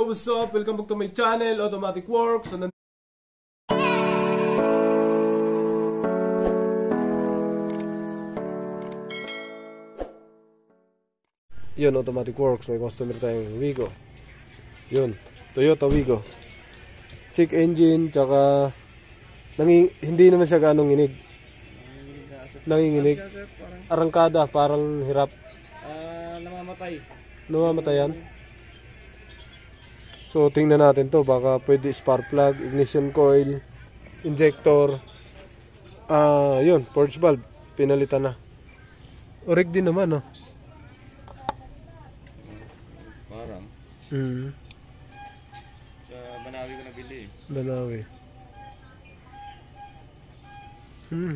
What's up? Welcome back to my channel, Automatic Works. So, yun, Automatic Works. May customer tayong Wigo. Yun, Toyota Wigo. Check engine, tsaka hindi naman siya ganong nginig. Nanginginig. Arangkada, parang hirap. Namamatayan. So tingnan natin to, baka pwede spark plug, ignition coil, injector. Yun, purge valve, pinalitan na. Orig din naman, no? Parang. Sa Banawi ko nabili. Banawi.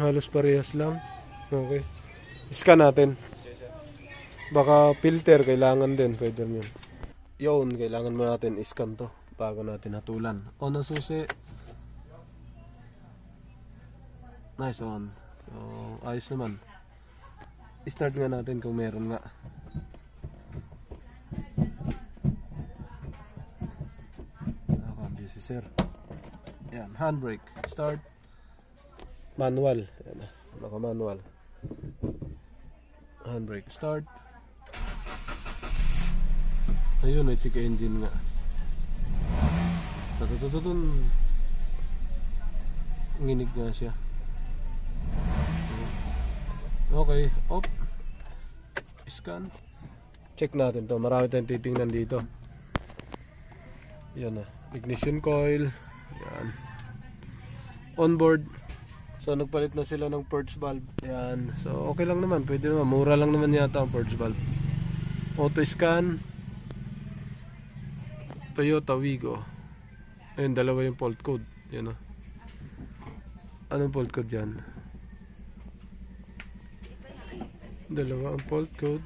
Halos parehas lang. Okay. Scan natin. Baka filter, kailangan din. Pwede yun. Yun, kailangan mo natin i-scan to bago natin hatulan. On ang susi. Nice on. So, ayos naman. I-start nga natin kung meron nga. Busy sir. Yan, handbrake. Start. Manual. Yan, naka-manual. Handbrake. Start. Ayun, may check engine nga. Tatututun. Nginig nga siya. Okay, op. Scan. Check natin to. Marami tayong titingnan dito. Yan na. Ignition coil. Yan. Onboard. So nagpalit na sila ng purge valve. Yan. So okay lang naman. Pwede naman. Mura lang naman yata ang purge valve. Auto scan. Toyota Wigo. Ayun, dalawa yung fault code. Yan o. Anong fault code dyan? Dalawa ang fault code.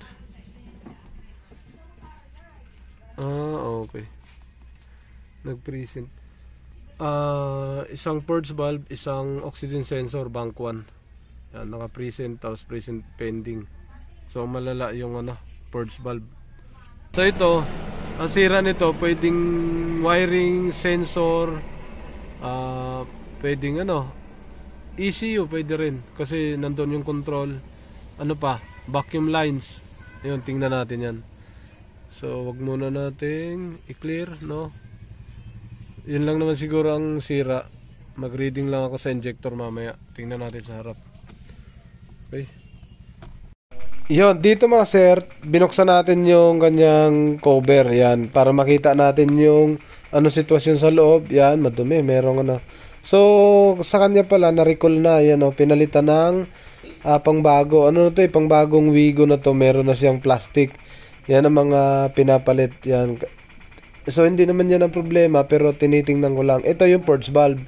Okay. Nag-present. Isang purge valve, isang oxygen sensor, bank 1. Yan, naka-present, tapos present pending. So malala yung purge valve. So ito, ang sira nito, pwedeng wiring, sensor, pwedeng ECU pwede rin. Kasi nandun yung control. Ano pa? Vacuum lines. Ayun, tingnan natin yan. So, wag muna natin i-clear, no? Yun lang naman siguro ang sira. Mag-reading lang ako sa injector mamaya. Tingnan natin sa harap. Okay. Yun, dito mga sir, binuksan natin yung kanyang cover. Yan, para makita natin yung sitwasyon sa loob. Yan, madumi, merong So, sa kanya pala, na-recall na. Yan, pinalitan ng pangbago. Ano na to, pangbagong Wigo na to. Meron na siyang plastic. Yan ang mga pinapalit. Yan. So, hindi naman yan ang problema, pero tinitingnan ko lang. Ito yung purge valve.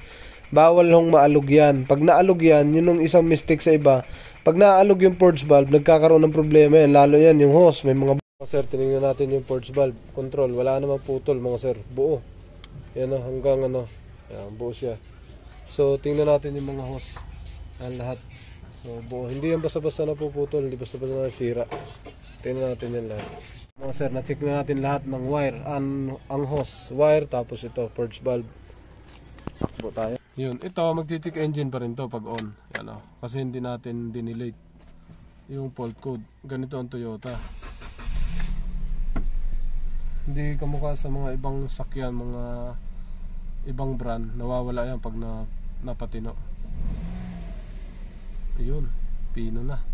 Bawal hong maalog yan. Pag naalog yan, yun yung isang mistake sa iba. Pag naalog yung purge valve, nagkakaroon ng problema yan. Lalo yan, yung hose. May mga sir, tinignan natin yung purge valve. Control, wala namang putol mga sir. Buo. Yan hanggang yan, buo siya. So, tingnan natin yung mga hose. Yan lahat. So, buo. Hindi yan basta-basta na puputol. Hindi basta-basta na sira. Tingnan natin yan lahat. Mga sir, na-check na natin lahat ng wire. Ang hose, wire, tapos ito, purge valve. Takbo tayo. Yun, ito magti-check engine pa rin to pag on. Yan kasi hindi natin dinelete yung fault code. Ganito ang Toyota. Hindi kamukha sa mga ibang sakyan, mga ibang brand. Nawawala yan pag napatino. Ayun, pino na.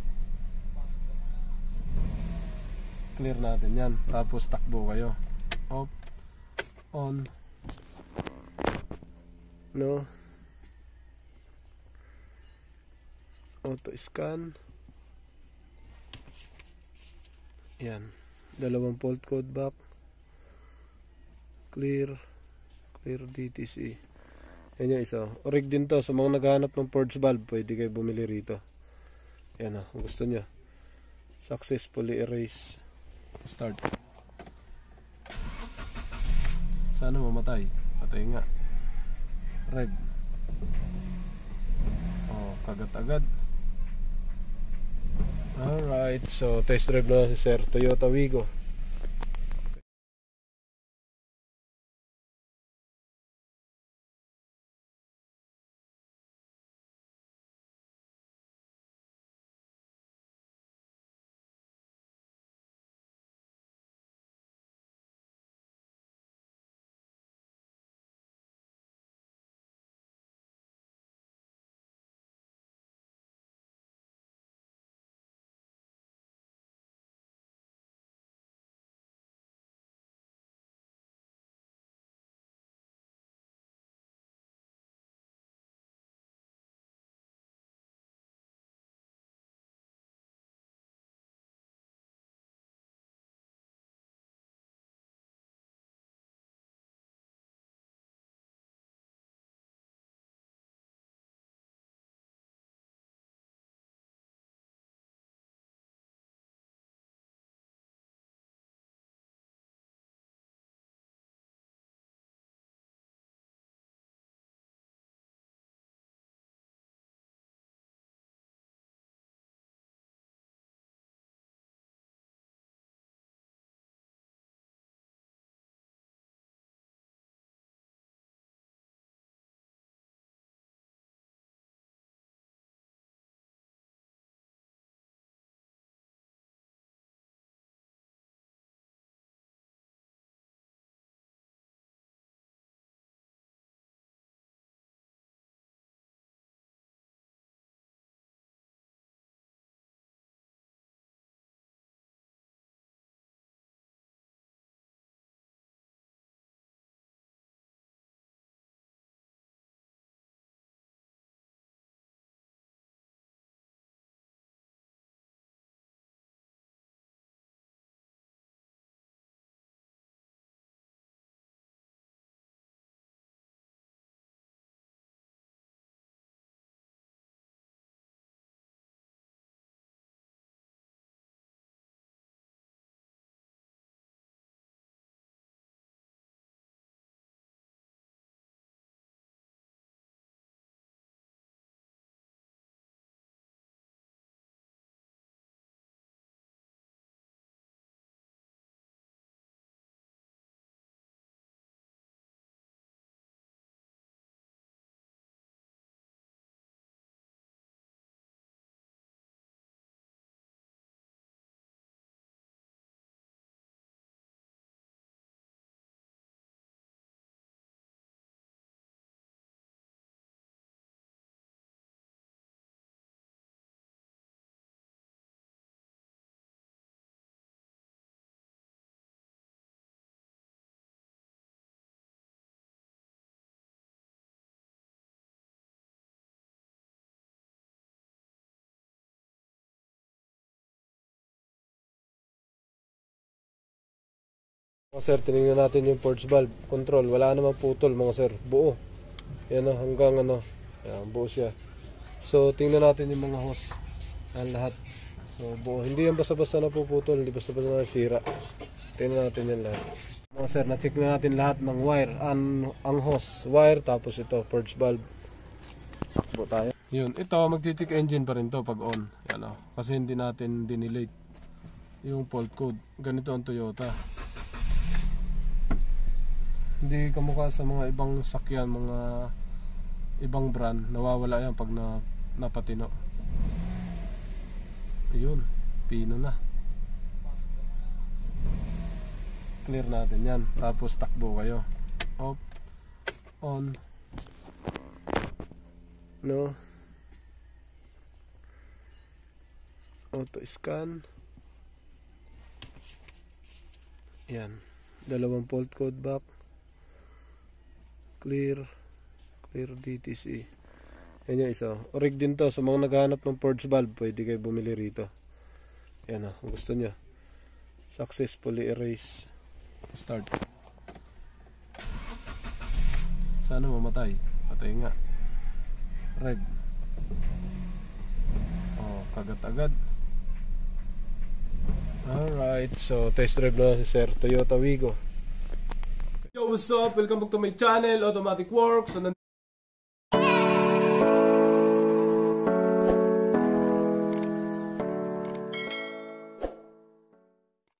Clear natin yan. Tapos takbo kayo. Off, on, no, auto scan. Yan, dalawang fault code back. Clear DTC. Yan yung isa. Orig din to. Sa mga naghahanap ng purge valve, pwede kayo bumili rito. Yan kung gusto nyo. Successfully erase. Start. Sana mamatay. Patay nga. Red. Kagat agad. Alright, so test drive na si Sir Toyota Wigo. Sir, tinignan natin yung purge valve control. Wala namang putol mga sir. Buo. Yan o, hanggang ano. Yan, buo siya. So, tingnan natin yung mga hose. Yan lahat. So, buo. Hindi yan basta-basta napuputol. Hindi basta-basta nasira. Tingnan natin yan lahat. Mga sir, na-check na natin lahat ng wire. Ang hose, wire, tapos ito, purge valve. Takbo tayo. Yun, ito, mag-check engine pa rin to pag on. Yan o. Kasi hindi natin dinelete yung fault code. Ganito ang Toyota. Hindi kamukha sa mga ibang sakyan, mga ibang brand, nawawala yan pag napatino. Ayun, pino na. Clear natin yan. Tapos takbo kayo. Off, on, no, auto scan. Yan, dalawang fault code back. Clear DTC. Yan yung isa. Orig din to. Sa mga naghahanap ng purge valve, pwede kayo bumili rito. Yan o. Gusto nyo. Successfully erase. Start. Sana mamatay. Patay nga. Red. Oh, kagat agad. Alright. So, test drive na si Sir. Toyota Wigo. Yo, what's up? Welcome back to my channel, Automatic Works. So,